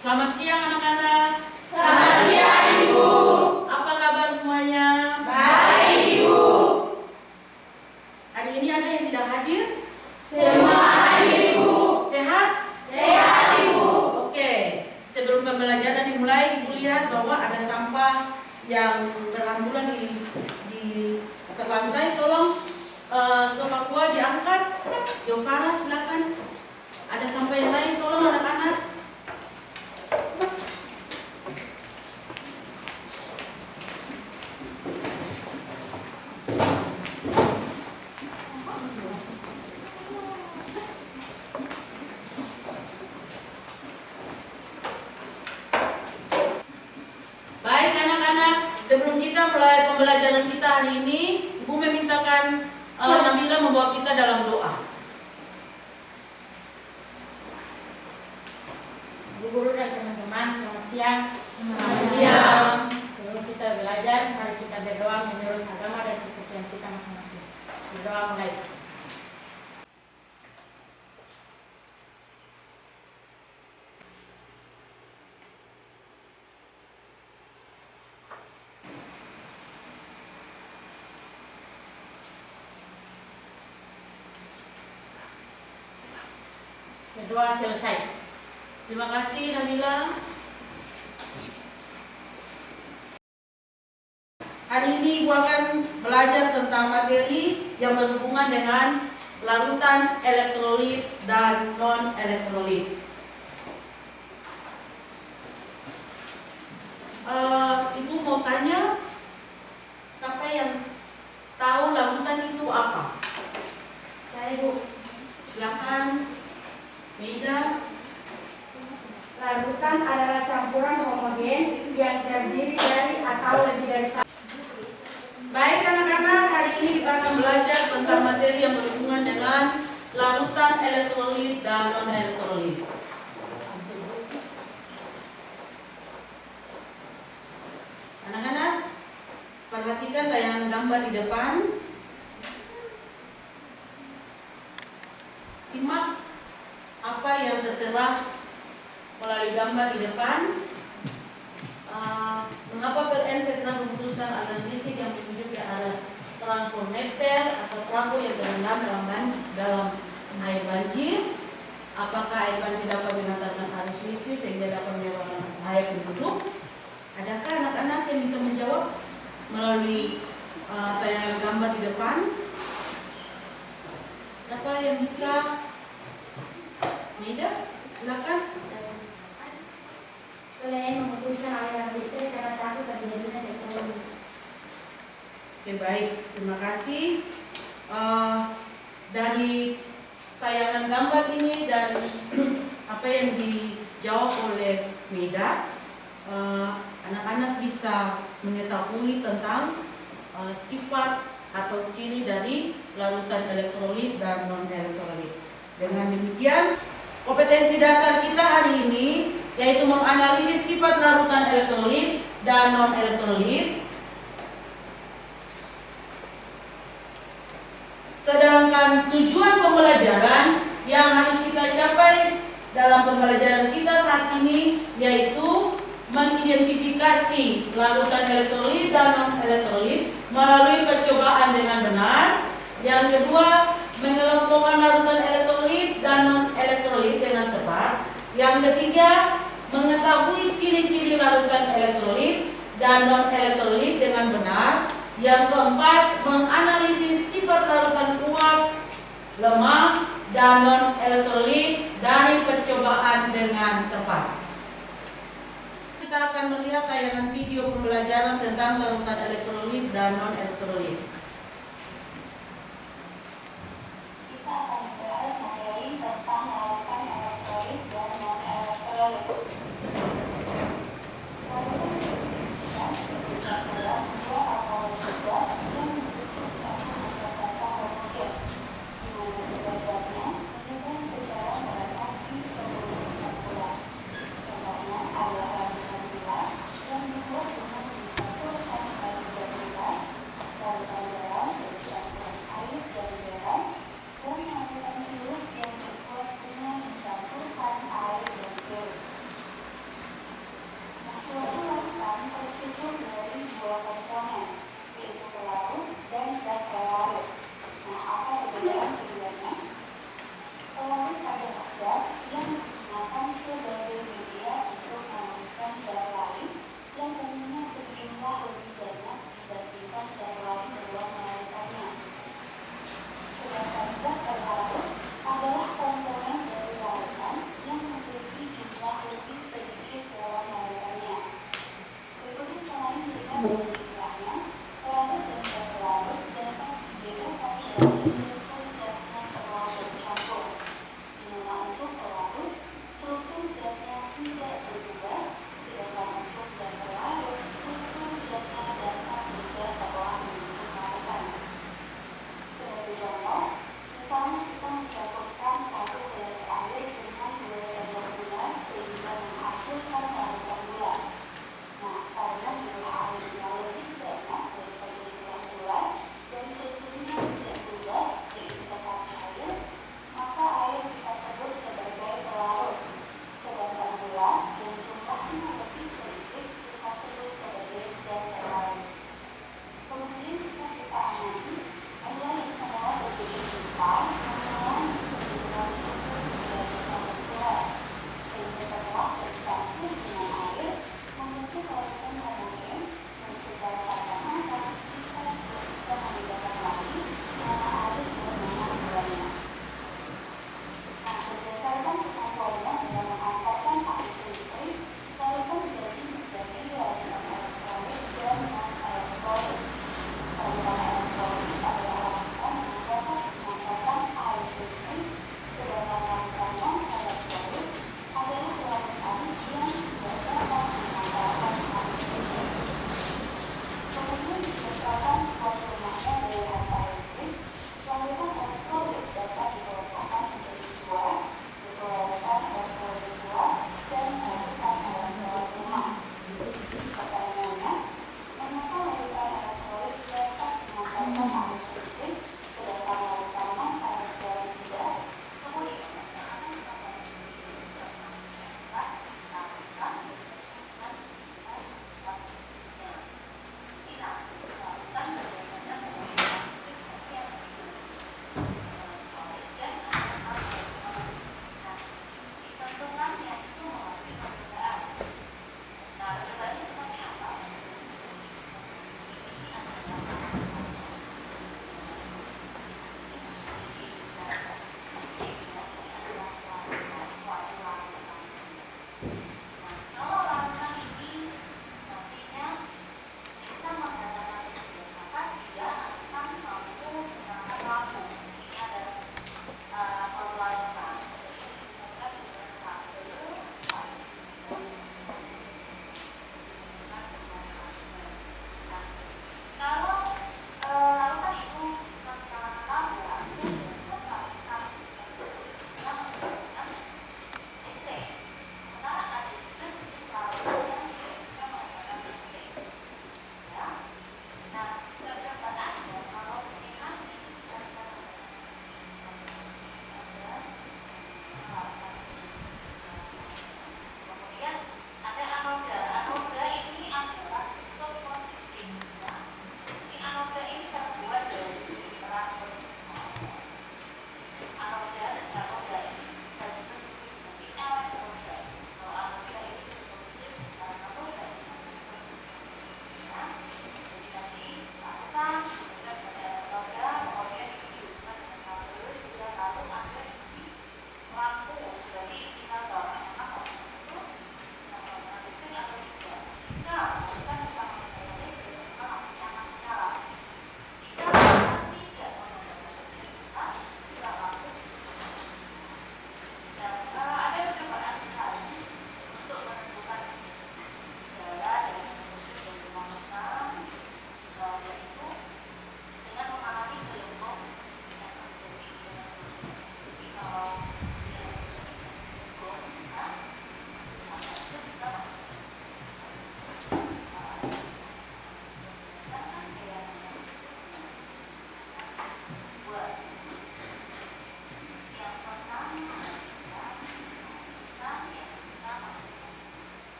Selamat siang anak-anak. Selamat siang Ibu. Apa kabar semuanya? Baik Ibu. Hari ini ada yang tidak hadir? Semua hadir Ibu. Sehat? Sehat Ibu. Oke. Sebelum pembelajaran dimulai, Ibu lihat bahwa ada sampah yang berhamburan di atas lantai. Tolong Somakua diangkat. Yovara silakan. Ada sampah yang lain, tolong anak-anak. Baik anak-anak, sebelum kita mulai pembelajaran kita hari ini, Ibu memintakan Nabila membawa kita dalam doa. Bu Guru dan teman-teman, selamat siang. Selamat siang. Sebelum kita belajar, mari kita berdoa menurut agama dan kepercayaan kita masing-masing. Berdoa mulai. Berdoa selesai. Terima kasih Nabila. Hari ini Ibu akan belajar tentang materi yang berhubungan dengan larutan elektrolit dan non-elektrolit. Ibu mau tanya, siapa yang tahu larutan itu apa? Saya Bu. Silakan, Meida. Larutan adalah campuran homogen yang terdiri dari atau lebih dari satu. Baik anak-anak, hari ini kita akan belajar tentang materi yang berhubungan dengan larutan elektrolit dan non-elektrolit. Anak-anak, perhatikan tayangan gambar di depan. Simak apa yang tertera melalui gambar di depan. Mengapa PLN segera memutuskan aliran listrik yang menuju ke arah transformator atau trafo yang terendam dalam air banjir? Apakah air banjir dapat mengantarkan arus listrik sehingga dapat menyebabkan bahaya penduduk? Adakah anak-anak yang bisa menjawab melalui tayangan gambar di depan? Siapa yang bisa? Nida, silakan. PLN memutuskan aliran listrik karena takut terjadinya sektor. Oke, baik, terima kasih. Dari tayangan gambar ini dan apa yang dijawab oleh Mida, anak-anak bisa mengetahui tentang sifat atau ciri dari larutan elektrolit dan non-elektrolit. Dengan demikian, kompetensi dasar kita hari ini yaitu menganalisis sifat larutan elektrolit dan non-elektrolit. Sedangkan tujuan pembelajaran yang harus kita capai dalam pembelajaran kita saat ini yaitu mengidentifikasi larutan elektrolit dan non-elektrolit melalui percobaan dengan benar. Yang kedua, mengelompokkan larutan elektrolit dan non-elektrolit dengan tepat. Yang ketiga, mengetahui ciri-ciri larutan elektrolit dan non-elektrolit dengan benar. Yang keempat, menganalisis sifat larutan kuat, lemah, dan non-elektrolit dari percobaan dengan tepat. Kita akan melihat tayangan video pembelajaran tentang larutan elektrolit dan non-elektrolit. Kita akan membahas materi tentang larutan elektrolit dan non-elektrolit. Larutan didefinisikan sebagai campuran dua atau lebih zat yang membentuk satu macam fasa homogen, di mana setiap zatnya menyebar secara merata di seluruh campuran. Contohnya adalah larutan gula yang dibuat dengan mencampurkan batu dan gula, larutan zat berlarut adalah komponen dari larutan yang memiliki jumlah lebih sedikit dalam larutannya. Berikutnya selain dilihat dari jumlahnya, pelarut dan zat berlarut dapat dibedakan dari struktur zatnya setelah bercampur. Di mana untuk pelarut, struktur zatnya tidak berubah, sedangkan untuk zat berlarut, struktur zatnya dapat berubah setelah membentuk larutan. Sebagai contoh, misalnya kita mencampurkan 1 gelas air dengan 2 sendok gula sehingga menghasilkan larutan gula. Nah, karena jumlah airnya lebih banyak daripada jumlah gula dan strukturnya tidak berubah, yaitu tetap cair, maka air kita sebut sebagai pelarut. Sedangkan gula yang jumlahnya lebih sedikit kita sebut sebagai zat berlarut. Kemudian jika kita amati, gula yang semula berbentuk kristal mengalami perubahan struktur menjadi molekuler, sehingga setelah bercampur dengan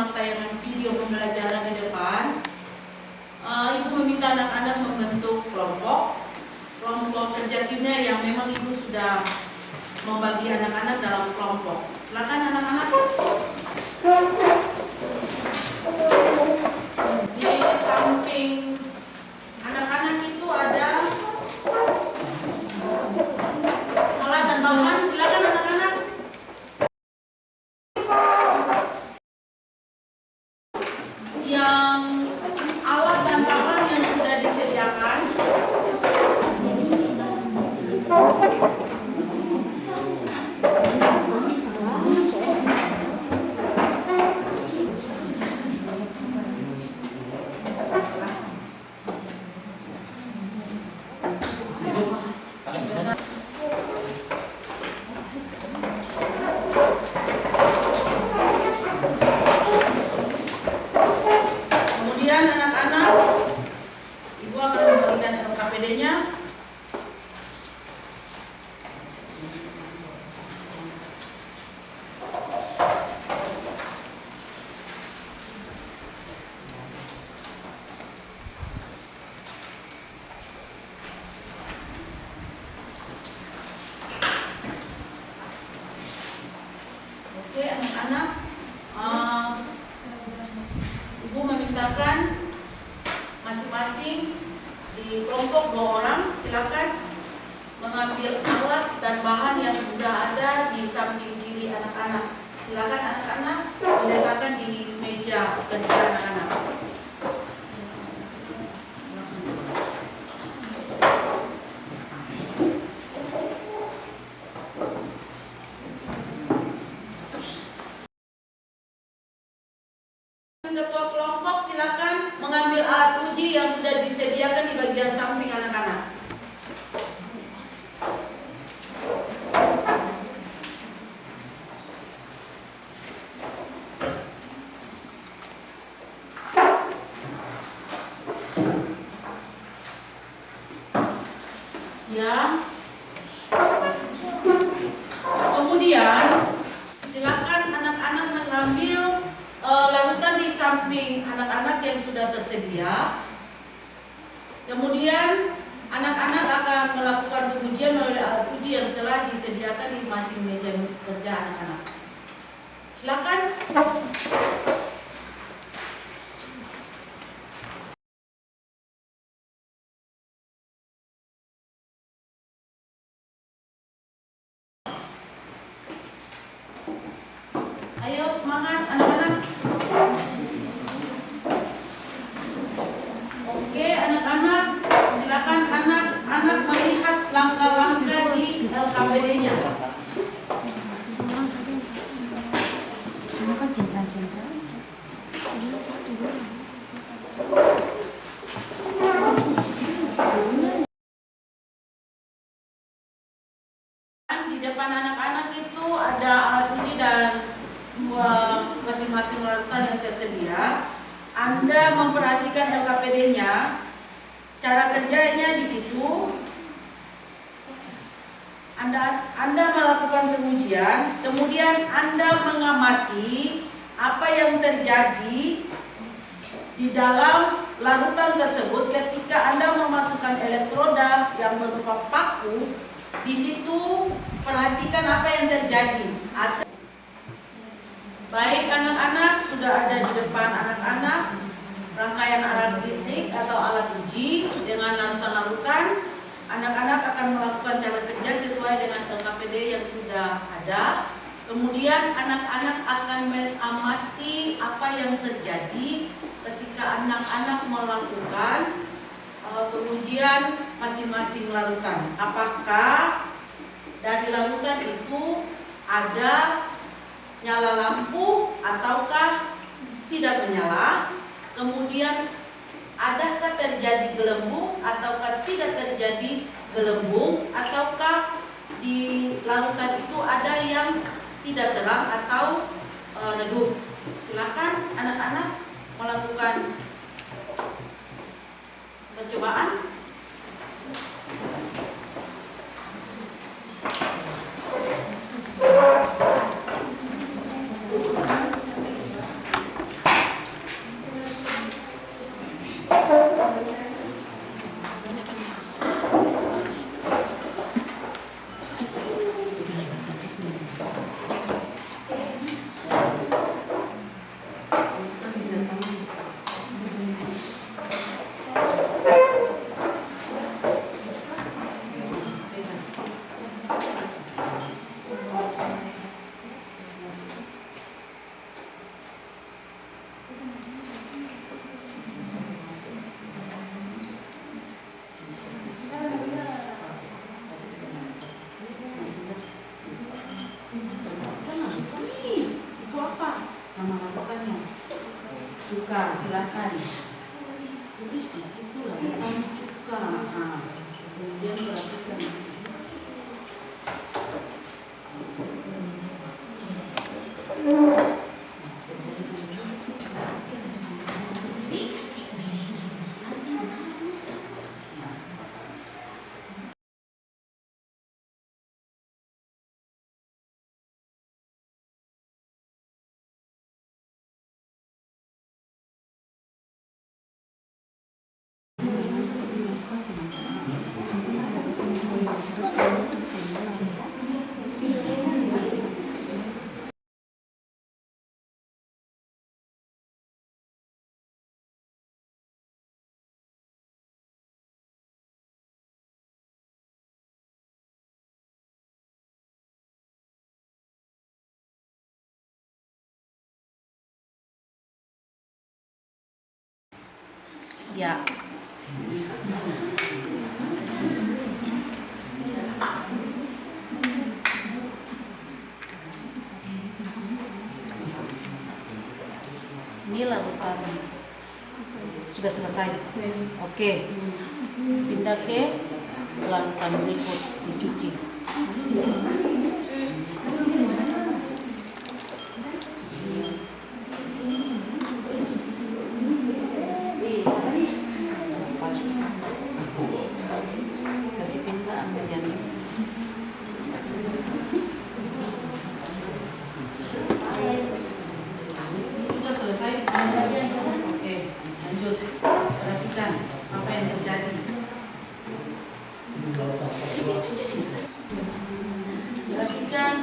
menyimak tayangan video pembelajaran di depan, Ibu meminta anak-anak membentuk kelompok kerja kimia yang memang Ibu sudah membagi anak-anak dalam kelompok. Silakan anak-anak. Di samping anak-anak itu ada alat dan bahan. Silakan anak-anak. Yang alat dan bahan yang sudah disediakan. Kemudian anak-anak, Ibu akan membagikan LKPD-nya. Oke, anak-anak, Ibu memintakan masing-masing di kelompok 2 orang, silakan mengambil alat dan bahan yang sudah ada di samping kiri anak-anak. Silakan anak-anak diletakkan di meja kerja anak-anak. Ketua kelompok silakan mengambil alat uji yang sudah disediakan di bagian samping anak-anak. Ya. Kemudian silakan anak-anak mengambil larutan di samping anak-anak yang sudah tersedia. Kemudian anak-anak akan melakukan pengujian melalui alat uji yang telah disediakan di masing meja kerja anak-anak. Silakan. Ayo semangat anak-anak. Oke anak-anak, silakan anak-anak melihat langkah-langkah di LKPD-nya. Di depan anak-anak itu ada alat uji dan masing-masing larutan yang tersedia. Anda memperhatikan LKPD-nya, cara kerjanya di situ. Anda melakukan pengujian, kemudian Anda mengamati apa yang terjadi di dalam larutan tersebut ketika Anda memasukkan elektroda yang berupa paku. Di situ perhatikan apa yang terjadi. Baik anak-anak, sudah ada di depan anak-anak rangkaian alat listrik atau alat uji dengan larutan-larutan. Anak-anak akan melakukan cara kerja sesuai dengan LKPD yang sudah ada. Kemudian anak-anak akan mengamati apa yang terjadi ketika anak-anak melakukan pengujian masing-masing larutan. Apakah dari larutan itu ada nyala lampu ataukah tidak menyala? Kemudian adakah terjadi gelembung ataukah tidak terjadi gelembung? Ataukah di larutan itu ada yang tidak terang atau redup? Silakan anak-anak melakukan percobaan. cuka, silakan. Tulis di situ lah, cuka. Nah, kemudian perhatikan. Ya. Ini larutan sudah selesai. Oke. Pindah ke larutan berikut, dicuci. Kasih pindah ambil yang ini. Sudah selesai? Oke, lanjut. Perhatikan apa yang terjadi. Perhatikan.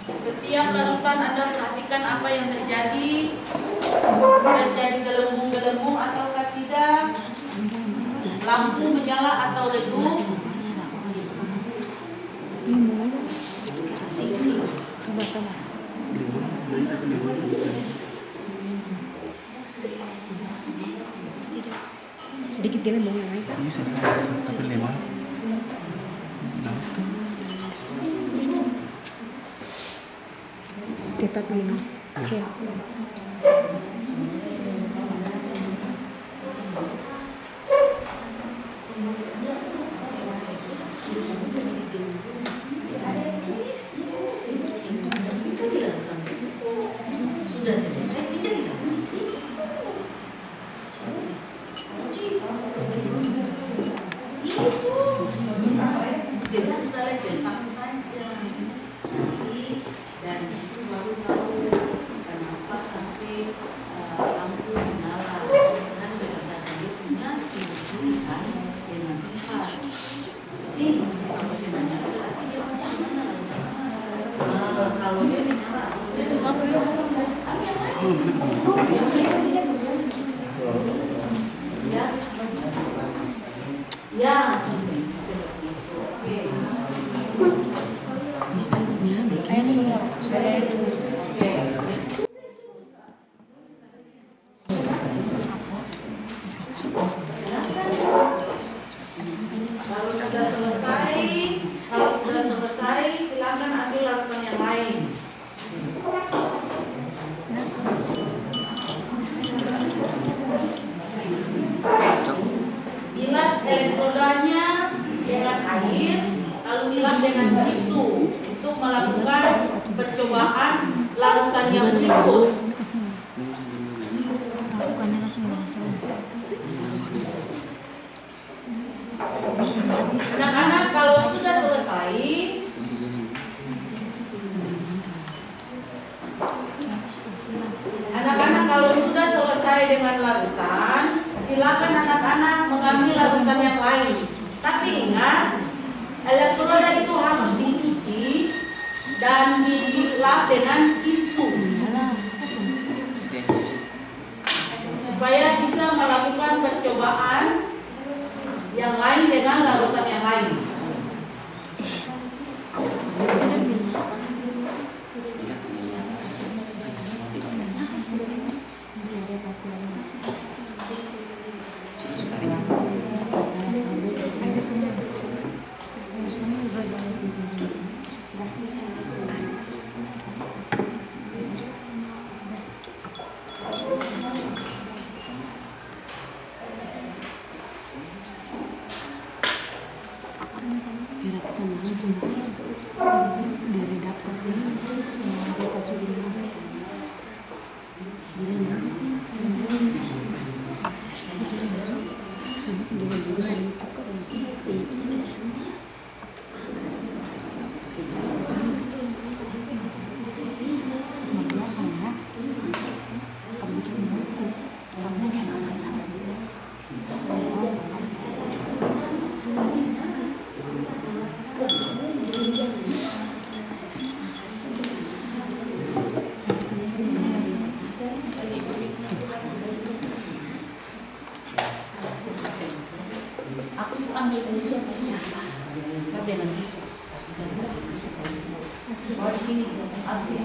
Setiap larutan Anda perhatikan apa yang terjadi. Terjadi gelembung-gelembung ataukah tidak? Lampu menyala atau redup? Sedikit gelembung yang naik. Sampai 5. Tetap 5. Iya. Sudah selesai, tidak tidak. Itu sebelum salah centang saja. Nanti dari situ baru tahu kenapa sampai lampu menyala. Kan berdasarkan itu kan diberikan dengan sifat. Sih, kalau sebenarnya berarti dia jangan kalau dia menyala, itu apa ya? Ya, kalau sudah selesai, silakan ambil larutan yang lain. Bilas elektrodanya dengan air, lalu bilas dengan tisu untuk melakukan percobaan larutan yang berikut. Anak-anak kalau sudah selesai, dengan larutan, silakan anak-anak mengambil larutan yang lain. Tapi ingat, elektroda itu harus dicuci dan dilap dengan tisu supaya bisa melakukan percobaan yang lain dengan larutan yang lain. kita masuk dari dapur sih ada satu rumah gila berapa sih ini segala juga kan itu kok cuma belakang ya kalau bikin bagus orangnya kayak Aku itu ambil tisu. Tapi dengan tisu. Oh di sini habis.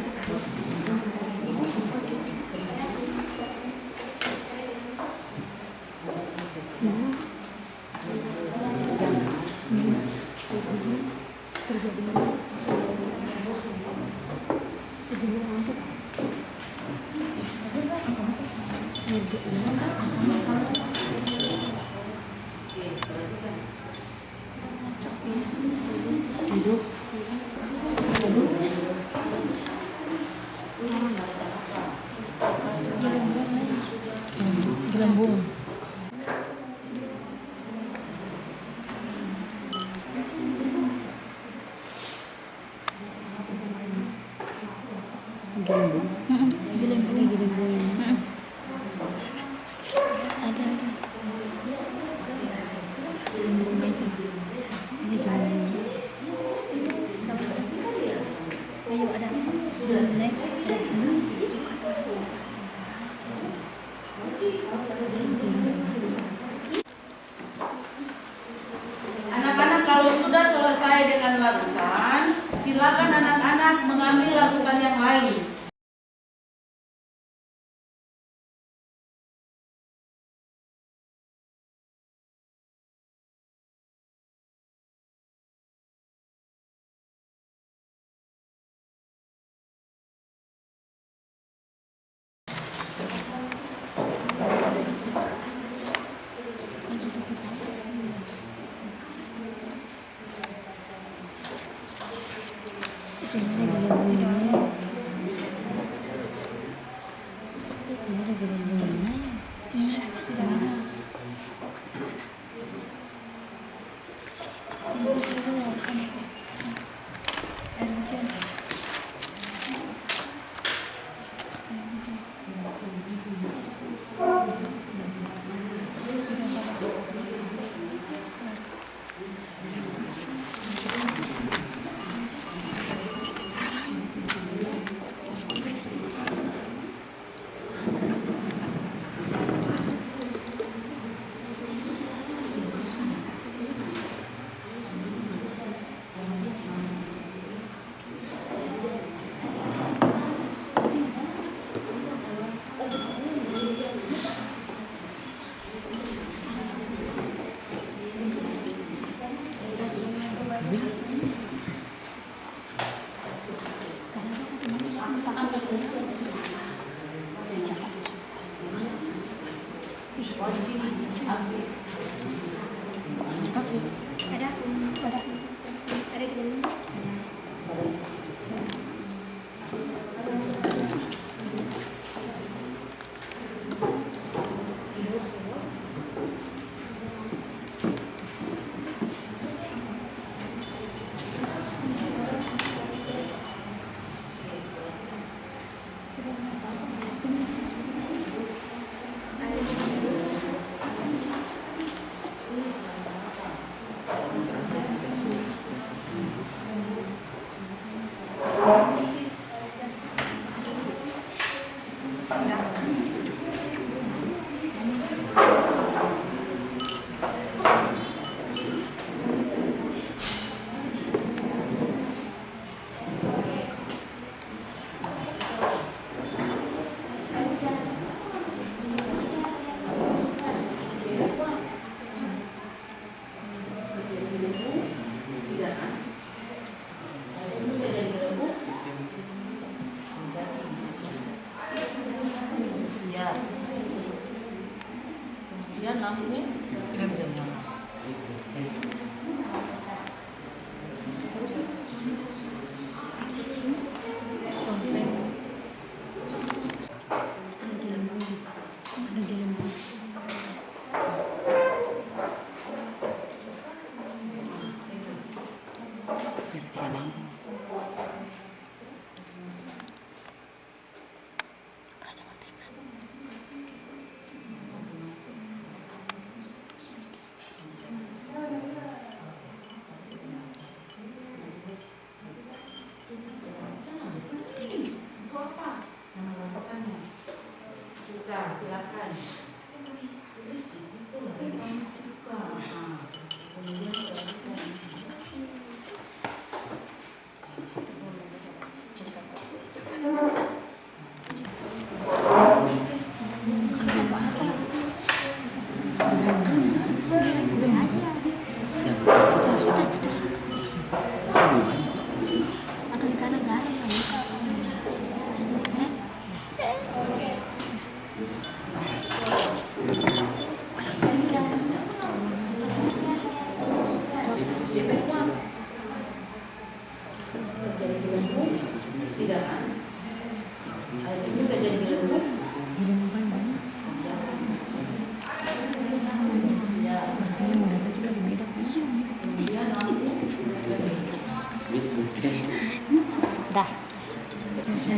hidup gelembung gelembung ini ada gelembung itu ini gelembung ayo ada naik Anak-anak kalau sudah selesai dengan larutan, silakan anak-anak mengambil larutan yang lain.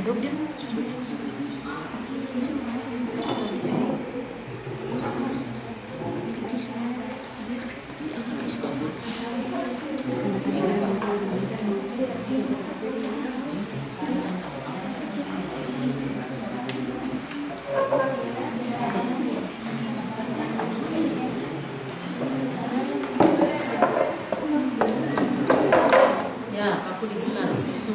Ya, aku di gelas tisu.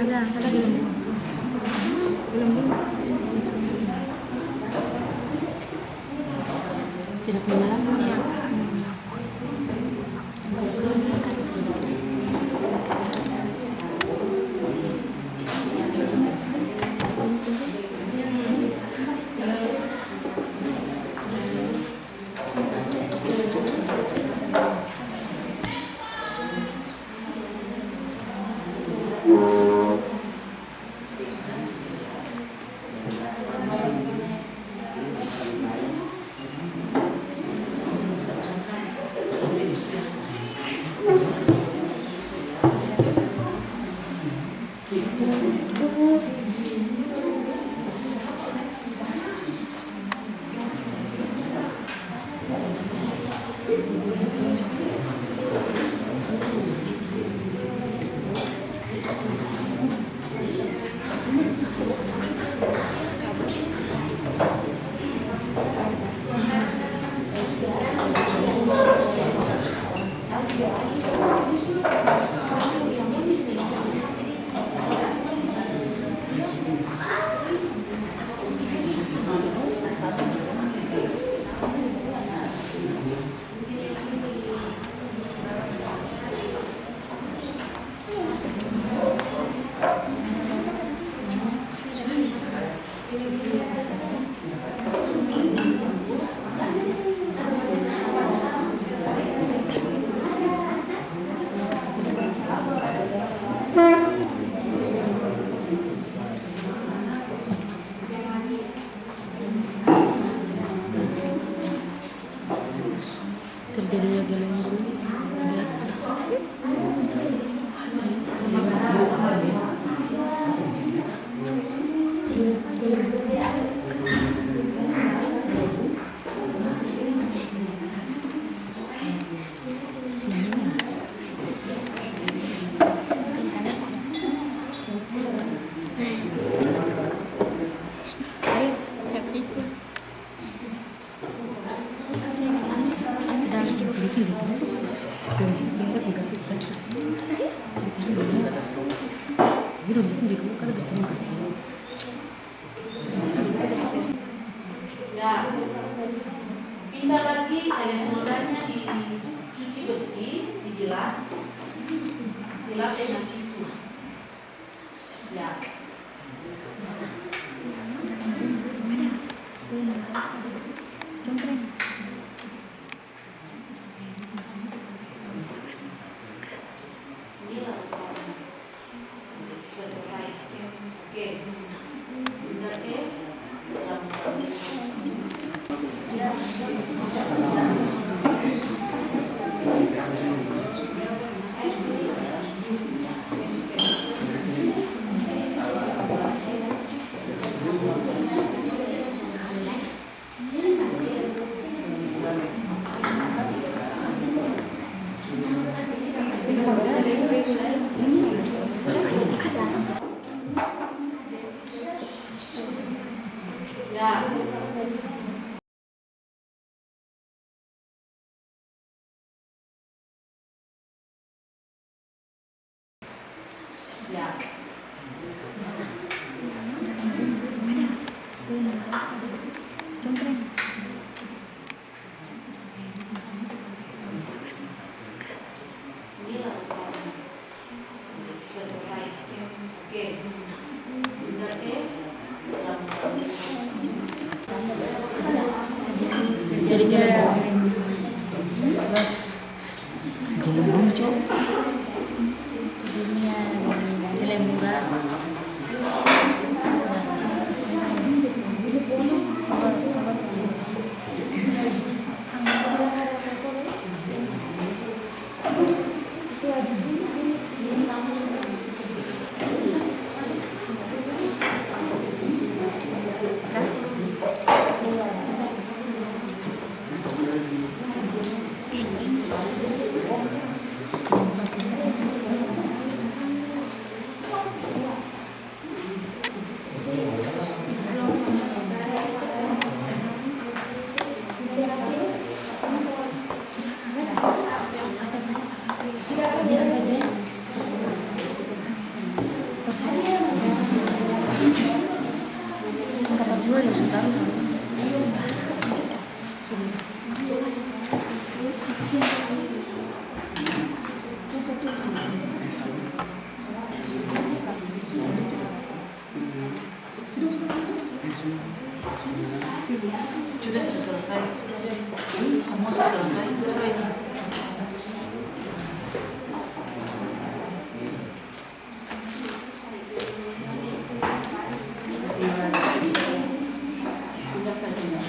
Ada belum tidak menyala ya. Terjadinya gelembung biasa. Ya, pindah lagi air modanya dicuci bersih, dibilas, dilap dengan tisu. Ya. Ya. Ini lakukan. Sudah selesai. Oke. Berarti Jadi Jadi muncul. jadinya nilai gas. sudah selesai. Semua sudah selesai. Tunjuk saja.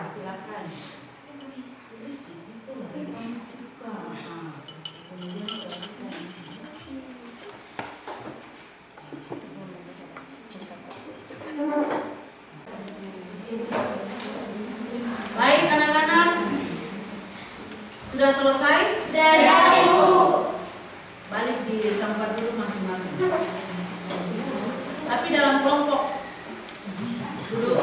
Silakan. Baik anak-anak, sudah selesai? Sudah, Ibu. Balik di tempat dulu masing-masing. Tapi dalam kelompok. Duduk.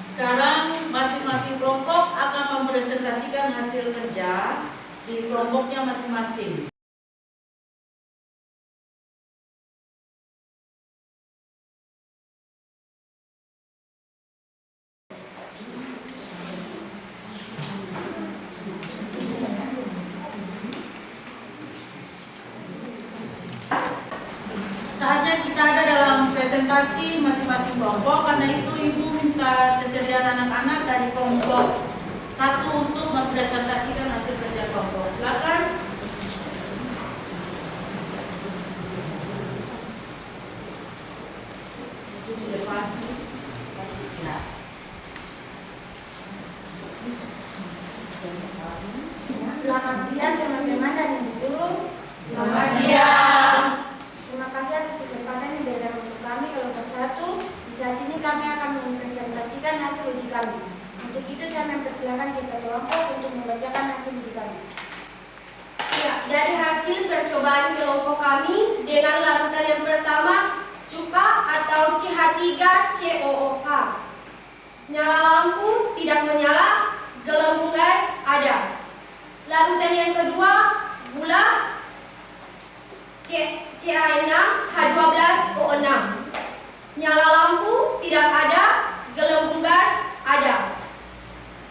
Sekarang masing-masing kelompok akan mempresentasikan hasil kerja di kelompoknya masing-masing. Saatnya kita ada dalam presentasi masing-masing kelompok, karena itu Ibu minta kesediaan anak-anak dari kelompok 1 untuk mempresentasikan hasil kerja kelompok. Silakan. Selamat siang teman-teman dan ibu guru. Selamat siang. Terima kasih atas kesempatan yang diberikan untuk kami kelompok 1. Di saat ini kami akan mempresentasikan hasil uji kami. Untuk itu saya mempersilakan kita kelompok untuk membacakan hasil uji kami. Ya, dari hasil percobaan kelompok kami dengan larutan yang pertama, cuka atau CH3COOH. Nyala lampu tidak menyala, gelembung gas ada. Larutan yang kedua, gula CA6H12O6. Nyala lampu tidak ada, gelembung gas ada.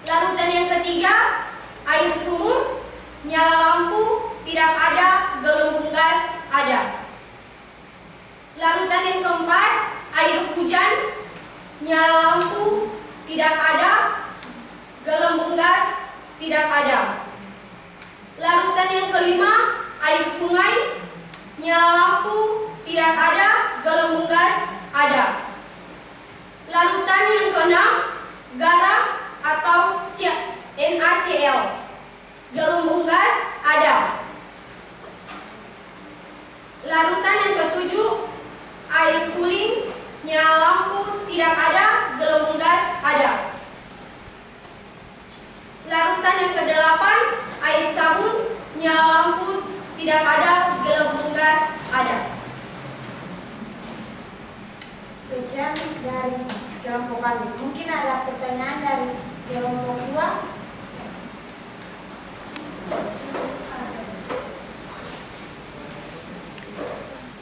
Larutan yang ketiga, air sumur. Nyala lampu tidak ada, gelembung gas ada. Larutan yang keempat, air hujan. Nyala lampu tidak ada, gelembung gas tidak ada. Larutan yang kelima, air sungai. Nyala lampu tidak ada, gelembung gas ada. Larutan yang keenam, garam atau NaCl. Gelembung gas ada. Larutan yang ketujuh, air suling. Nyala lampu tidak ada, gelembung gas ada. Larutan yang kedelapan, air sabun. Nyala lampu tidak ada, gelembung gas ada. Sekian dari kelompok kami. Mungkin ada pertanyaan dari kelompok 2.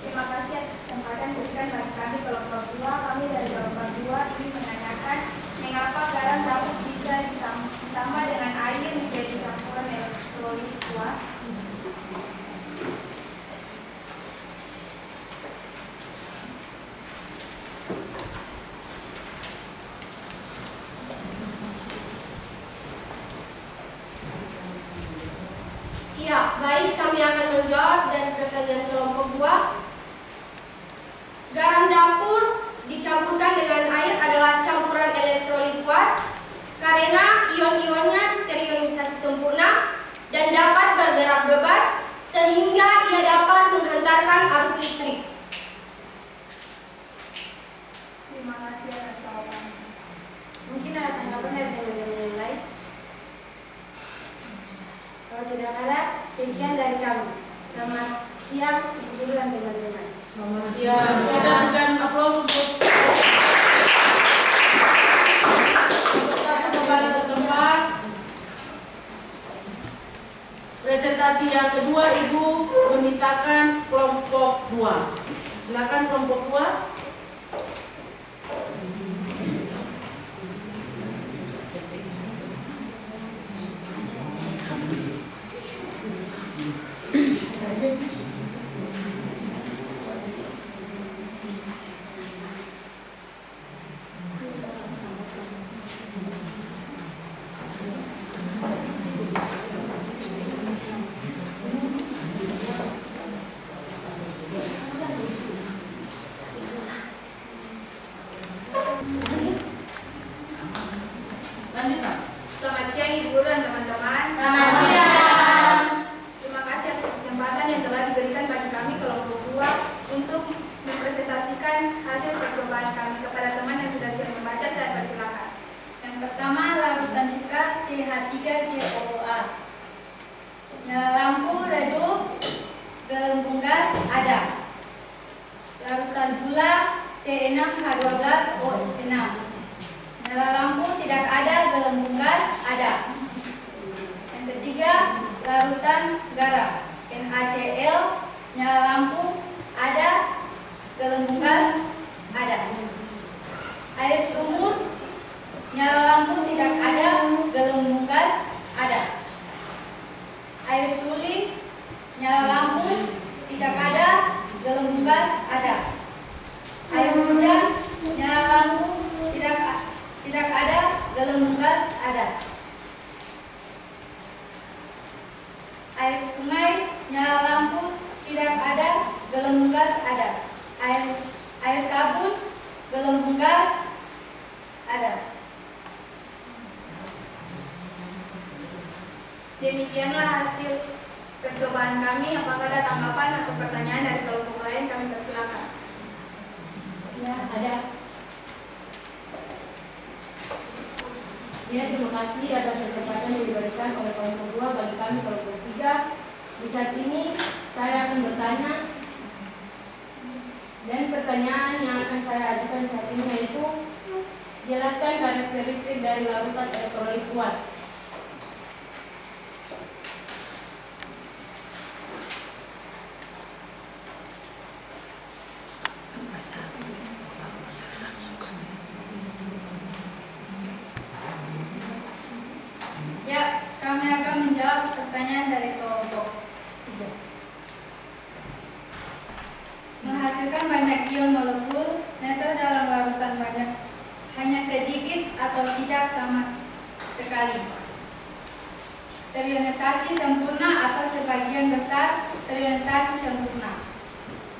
Terima kasih atas kesempatan diberikan bagi kami kelompok 2. Kami dari kelompok 2 ingin menanyakan mengapa garam dapat bisa ditambah dengan air menjadi campuran elektrolit kuat. Iya, baik, kami akan menjawab dari pertanyaan kelompok 2. Garam dapur dicampurkan dengan air adalah campuran sehingga ia dapat menghantarkan arus listrik. Terima kasih atas jawabannya. Mungkin ada tanggapan dari teman-teman yang lain? Kalau tidak ada, sekian dari kami. Selamat siang, Ibu Guru dan teman-teman. Selamat siang. Kita berikan aplaus untuk satu kembali ke tempat. Presentasi yang kedua, Ibu memintakan kelompok 2. Silakan kelompok 2. Lanjutkan. Selamat siang Ibu Guru dan teman-teman. Selamat siang. Terima kasih atas kesempatan yang telah diberikan bagi kami kelompok 2 untuk mempresentasikan hasil percobaan kami kepada teman yang sudah siap membaca. Saya persilakan. Yang pertama, larutan cuka CH3COA. Nyala lampu redup, gelembung gas ada. Larutan gula C6H12O6. Nyala lampu tidak ada, gelembung gas ada. Yang ketiga, larutan garam NaCl. Nyala lampu ada, gelembung gas ada. Air sumur, nyala lampu tidak ada, gelembung gas ada. Air suling, nyala lampu tidak ada, gelembung gas ada. Air hujan, nyala lampu tidak ada, gelembung gas ada. Air sungai, nyala lampu tidak ada, gelembung gas ada. Air sabun, gelembung gas ada. Demikianlah hasil percobaan kami. Apakah ada tanggapan atau pertanyaan dari kelompok lain? Kami persilakan. Ya, ada. Ya, terima kasih atas kesempatan yang diberikan oleh kelompok 2 bagi kami kelompok 3. Di saat ini saya akan bertanya, dan pertanyaan yang akan saya ajukan saat ini yaitu jelaskan karakteristik dari larutan elektrolit kuat. Ya, kami akan menjawab pertanyaan dari kelompok 3. Menghasilkan banyak ion molekul neutron dalam larutan banyak, hanya sedikit atau tidak sama sekali. Terionisasi sempurna atau sebagian besar terionisasi sempurna.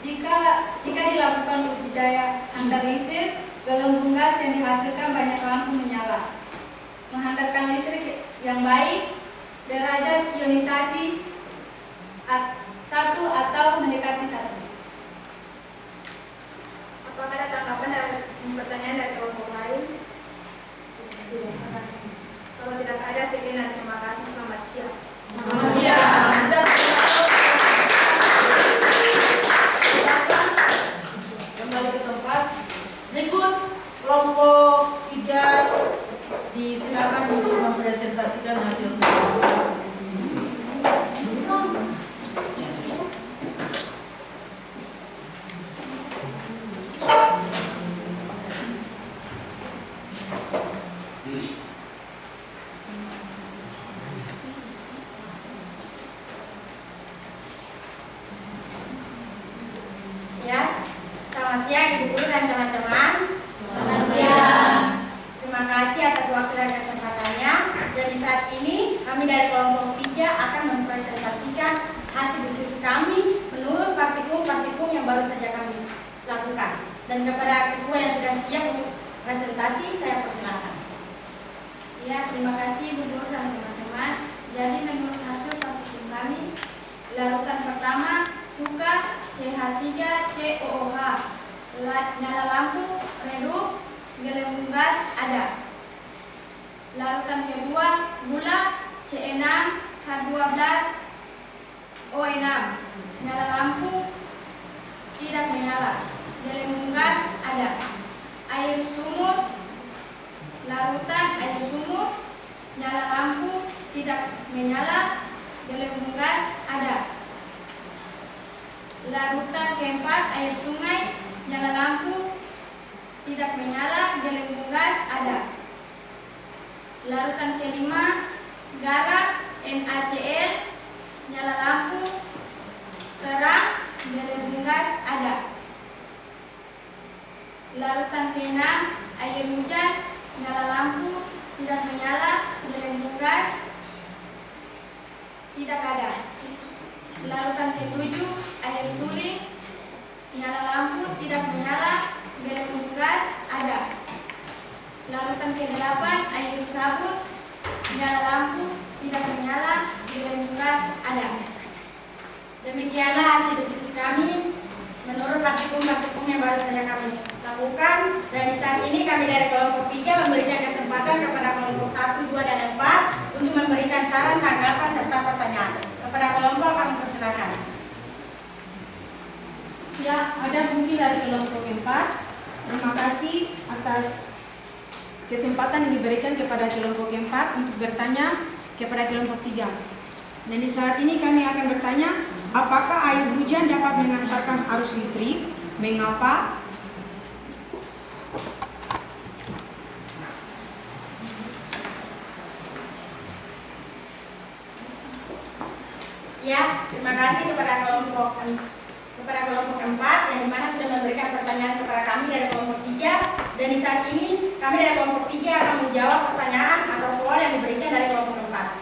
Jika dilakukan uji daya hantar listrik, gelembung gas yang dihasilkan banyak lampu menyala. Menghantarkan listrik yang baik, derajat ionisasi 1 atau mendekati 1. Apakah ada tanggapan dari pertanyaan dari kelompok lain? Kalau tidak ada, sekian dan terima kasih. Selamat siang. Selamat siang. Kembali ke tempat. Berikut kelompok 3 disilakan untuk mempresentasikan hasil percobaan. Ya, selamat siang Ibu Guru dan teman-teman. Selamat siang. Terima kasih atas waktu dan kesempatannya. Dan di saat ini kami dari kelompok 3 akan mempresentasikan hasil diskusi kami menurut praktikum yang baru saja kami lakukan. Dan kepada ketua yang sudah siap untuk presentasi, saya persilakan. Ya, terima kasih Ibu Guru dan teman-teman. Jadi menurut hasil praktikum kami, larutan pertama CH3COOH. Nyala lampu redup, gelembung gas ada. Larutan kedua gula C6H12O6. Nyala lampu tidak menyala, gelembung gas ada. Air sumur, larutan air sumur, nyala lampu tidak menyala, gelembung gas ada. Larutan keempat air sungai, nyala lampu tidak menyala, gelembung gas ada. Larutan kelima garam NaCl, nyala lampu terang, gelembung gas ada. Larutan keenam air hujan, nyala lampu tidak menyala, gelembung gas tidak ada. Larutan ketujuh air suling, nyala lampu tidak menyala, gelembung gas ada. Larutan ke-8 air sabun, nyala lampu tidak menyala, gelembung gas ada. Demikianlah hasil diskusi kami menurut praktikum yang baru saja kami lakukan, dan di saat ini kami dari kelompok 3 memberikan kesempatan kepada kelompok 1, 2, dan 4 untuk memberikan saran, tanggapan, serta pertanyaan. Kepada kelompok kami persilakan. Ya, ada mungkin dari kelompok 4. Terima kasih atas kesempatan yang diberikan kepada kelompok 4 untuk bertanya kepada kelompok 3. Dan di saat ini kami akan bertanya, apakah air hujan dapat mengantarkan arus listrik? Mengapa? Ya, terima kasih kepada kelompok 4 yang dimana sudah memberikan pertanyaan kepada kami dari kelompok 3, dan di saat ini kami dari kelompok 3 akan menjawab pertanyaan atau soal yang diberikan dari kelompok 4.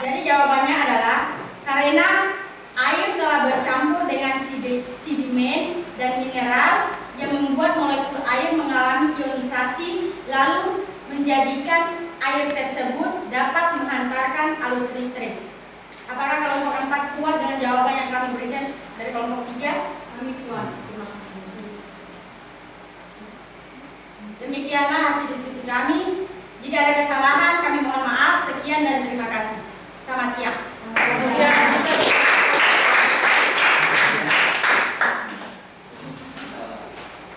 Jadi jawabannya adalah karena air telah bercampur dengan sedimen dan mineral yang membuat molekul air mengalami ionisasi, lalu menjadikan air tersebut dapat menghantarkan arus listrik. Apakah kelompok 4 puas dengan jawaban yang kami berikan dari kelompok 3? Kami puas, terima kasih. Demikianlah hasil diskusi kami. Jika ada kesalahan, kami mohon maaf. Sekian dan terima kasih. Selamat siang. Selamat siang.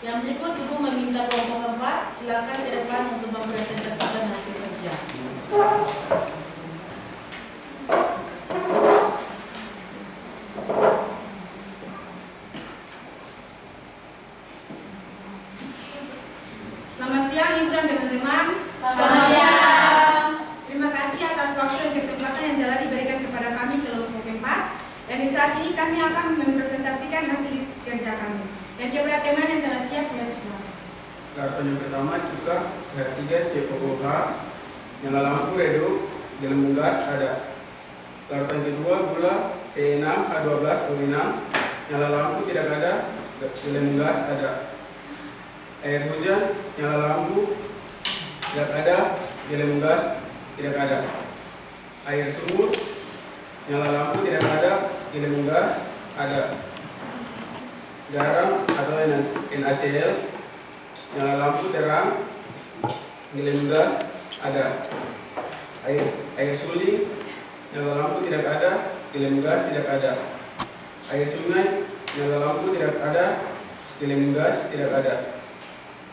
Yang berikut Ibu meminta kelompok 4 silakan ke depan untuk mempresentasikan hasil kerja. Selamat siang Ibu dan teman-teman. Selamat siang. Terima kasih atas waktu dan kesempatan yang telah diberikan kepada kami kelompok 4. Dan di saat ini kami akan mempresentasikan hasil kerja kami. Dan kepada teman yang telah siap, saya persilakan. Larutan yang pertama cuka CH3COOH, nyala lampu redup, gelembung gas ada. Larutan kedua gula C6H12O6, nyala lampu tidak ada, gelembung gas ada. Air hujan, nyala lampu tidak ada, gelembung gas tidak ada. Air sumur, nyala lampu tidak ada, gelembung gas ada. Garam atau NaCl, nyala lampu terang, gelembung gas ada. Air suling, nyala lampu tidak ada, gelembung gas tidak ada. Air sungai, nyala lampu tidak ada, gelembung gas tidak ada.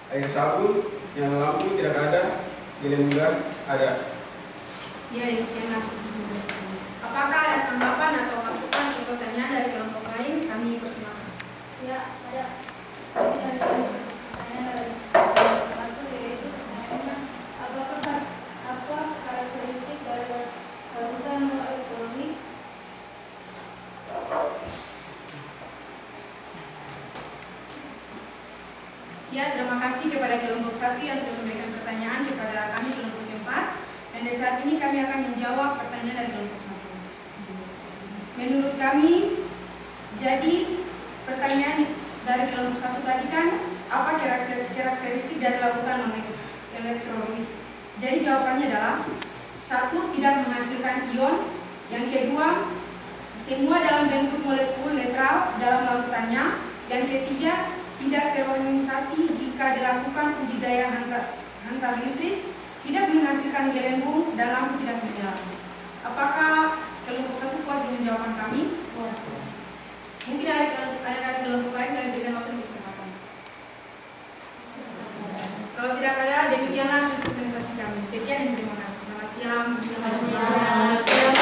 Air sabun, nyala lampu tidak ada, gelembung gas ada. Ya, demikian hasil presentasi kami. Apakah ada tanggapan atau masukan atau pertanyaan dari kelompok lain? Kami persilakan. Ya, ada. Ini dari pertanyaan dari kelompok 1, yaitu pertanyaannya, apa karakteristik dari larutan elektronik? Ya, terima kasih kepada kelompok 1 yang sudah memberikan pertanyaan kepada kami kelompok 4. Dan di saat ini kami akan menjawab pertanyaan dari kelompok 1. Menurut kami, jadi pertanyaan dari kelompok 1 tadi kan, apa karakteristik dari larutan elektrolit? Jadi jawabannya adalah 1. Tidak menghasilkan ion. Yang kedua, semua dalam bentuk molekul netral dalam larutannya. Yang ketiga, tidak terorganisasi jika dilakukan uji daya hantar listrik, tidak menghasilkan gelembung dan lampu tidak menyala. Apakah kelompok 1 puas dengan jawaban kami? Mungkin ada kelompok lain kami berikan waktu dan kesempatan. Kalau tidak ada, demikianlah hasil presentasi kami. Sekian dan terima kasih. Selamat siang. Selamat siang.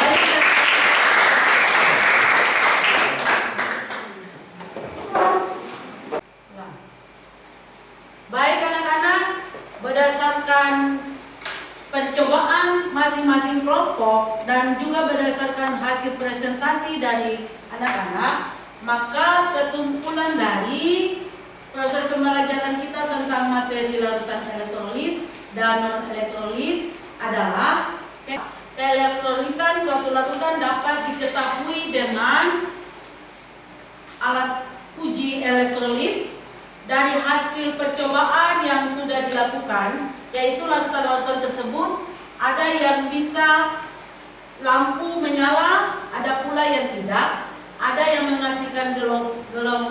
Baik anak-anak, berdasarkan percobaan masing-masing kelompok dan juga berdasarkan hasil presentasi dari anak-anak, maka kesimpulan dari proses pembelajaran kita tentang materi larutan elektrolit dan non-elektrolit adalah keelektrolitan suatu larutan dapat diketahui dengan alat uji elektrolit dari hasil percobaan yang sudah dilakukan, yaitu larutan-larutan tersebut ada yang bisa lampu menyala, ada pula yang tidak, ada yang menghasilkan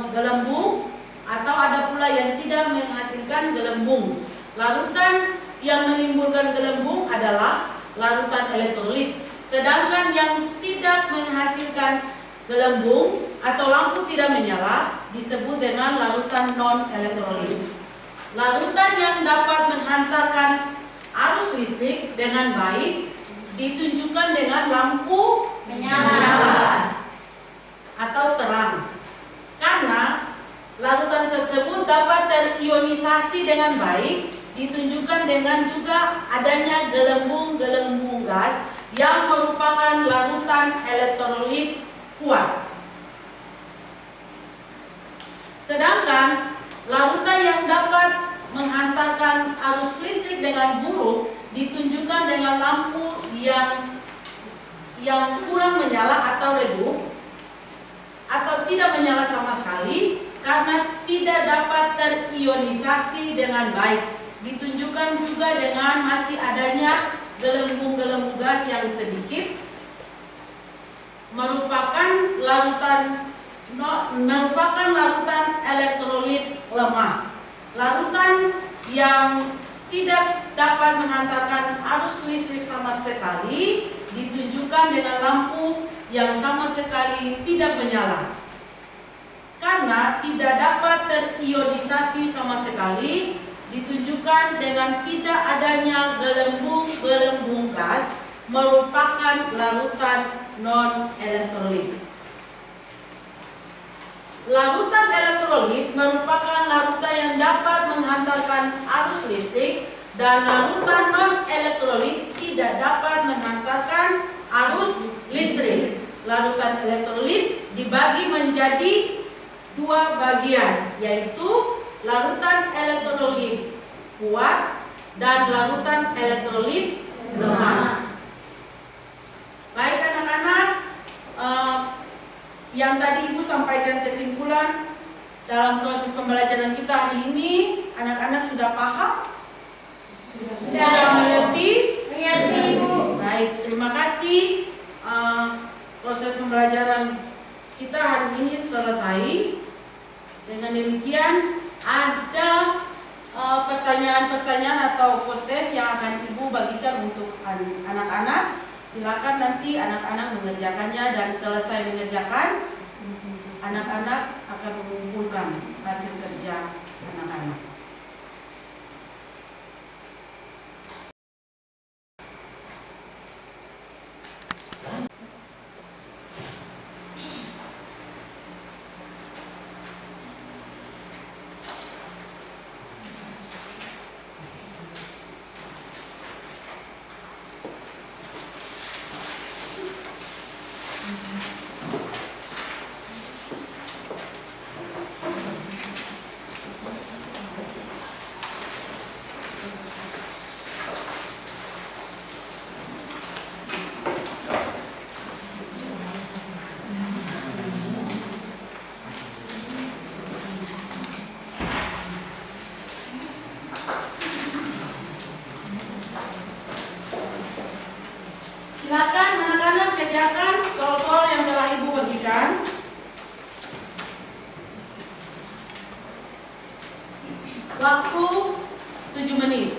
gelembung, atau ada pula yang tidak menghasilkan gelembung. Larutan yang menimbulkan gelembung adalah larutan elektrolit, sedangkan yang tidak menghasilkan gelembung atau lampu tidak menyala disebut dengan larutan non-elektrolit. Larutan yang dapat menghantarkan arus listrik dengan baik ditunjukkan dengan lampu menyala atau terang, karena larutan tersebut dapat terionisasi dengan baik ditunjukkan dengan juga adanya gelembung-gelembung gas yang merupakan larutan elektrolit kuat. Sedangkan larutan yang dapat menghantarkan arus listrik dengan buruk ditunjukkan dengan lampu yang kurang menyala atau redup atau tidak menyala sama sekali karena tidak dapat terionisasi dengan baik. Ditunjukkan juga dengan masih adanya gelembung-gelembung gas yang sedikit, merupakan larutan elektrolit lemah. Larutan yang tidak dapat menghantarkan arus listrik sama sekali ditunjukkan dengan lampu yang sama sekali tidak menyala. Karena tidak dapat terionisasi sama sekali ditunjukkan dengan tidak adanya gelembung-gelembung gas, merupakan larutan non-elektrolit. Larutan elektrolit merupakan larutan yang dapat menghantarkan arus listrik, dan larutan non-elektrolit tidak dapat menghantarkan arus listrik. Larutan elektrolit dibagi menjadi dua bagian, yaitu larutan elektrolit kuat dan larutan elektrolit lemah. Baik anak-anak, yang tadi Ibu sampaikan kesimpulan dalam proses pembelajaran kita hari ini, anak-anak sudah paham? Sudah mengerti? Mengerti, Ibu. Baik, terima kasih. Proses pembelajaran kita hari ini selesai. Dengan demikian, ada pertanyaan-pertanyaan atau post-test yang akan Ibu bagikan untuk anak-anak. Silakan nanti anak-anak mengerjakannya, dan selesai mengerjakan, anak-anak akan mengumpulkan hasil kerja anak-anak. Silakan anak-anak kerjakan soal-soal yang telah Ibu bagi. dimulaikan. Waktu 7 menit.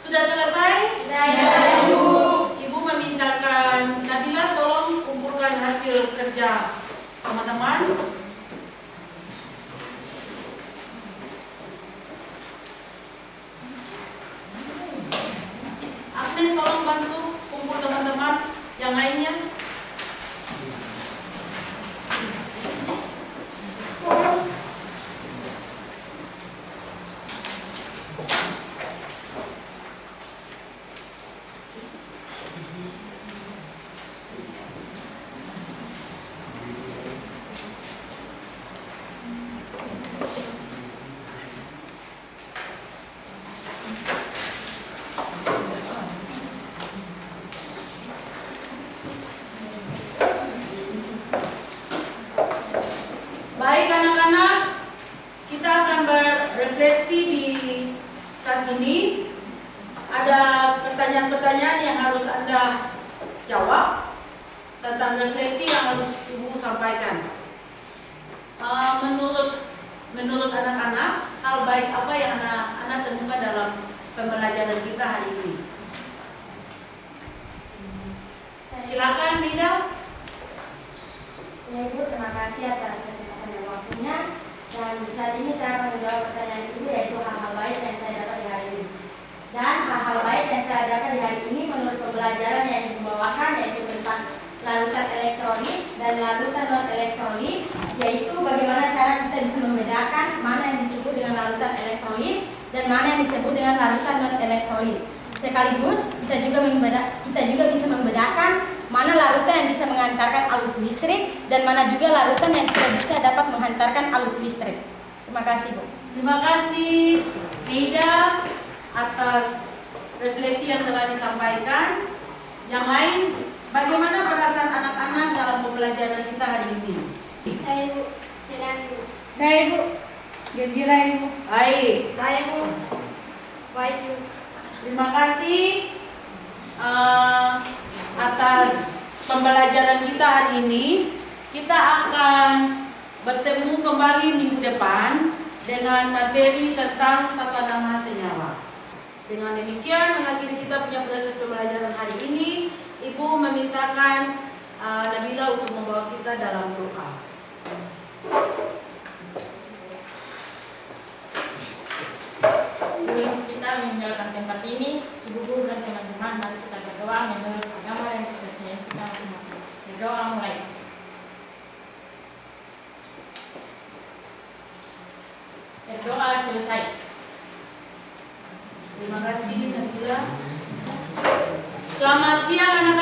Sudah selesai? Sudah, Ibu. Ibu memintakan Nabila tolong kumpulkan hasil kerja teman-teman. Agnes tolong bantu kumpul teman-teman yang lainnya. Baik anak-anak, kita akan berefleksi di saat ini. Ada pertanyaan-pertanyaan yang harus Anda jawab tentang refleksi yang harus Ibu sampaikan. Menurut anak-anak, hal baik apa yang anak-anak temukan dalam pembelajaran kita hari ini? Silakan, Mida. Ya, Ibu, terima kasih atas kesempatan dan waktunya. Dan saat ini saya akan menjawab pertanyaan Ibu, yaitu hal-hal baik yang saya dapat di hari ini. Dan hal-hal baik yang saya dapat di hari ini menurut pembelajaran yang dibawakan, yaitu tentang larutan elektrolit dan larutan non elektrolit, yaitu bagaimana cara kita bisa membedakan mana yang disebut dengan larutan elektrolit dan mana yang disebut dengan larutan non elektrolit. Sekaligus kita juga bisa membedakan mana larutan yang bisa mengantarkan arus listrik dan mana juga larutan yang tidak bisa dapat menghantarkan arus listrik. Terima kasih, Bu. Terima kasih, Mida, atas refleksi yang telah disampaikan. Yang lain, bagaimana perasaan anak-anak dalam pembelajaran kita hari ini? Saya, Bu. Silakan, Bu. Saya, Ibu. Gembira, Ibu. Baik, saya Bu. Baik, Bu. Terima kasih atas pembelajaran kita hari ini. Kita akan bertemu kembali minggu depan dengan materi tentang tata nama senyawa. Dengan demikian mengakhiri kita punya proses pembelajaran hari ini. Ibu memintakan Nabila untuk membawa kita dalam doa. Sebelum kita meninggalkan tempat ini, Ibu Guru dan teman-teman, mari kita berdoa menurut agama dan kepercayaan kita masing-masing. Berdoa mulai. Berdoa selesai. Terima kasih Nabila. Selamat siang anak-anak.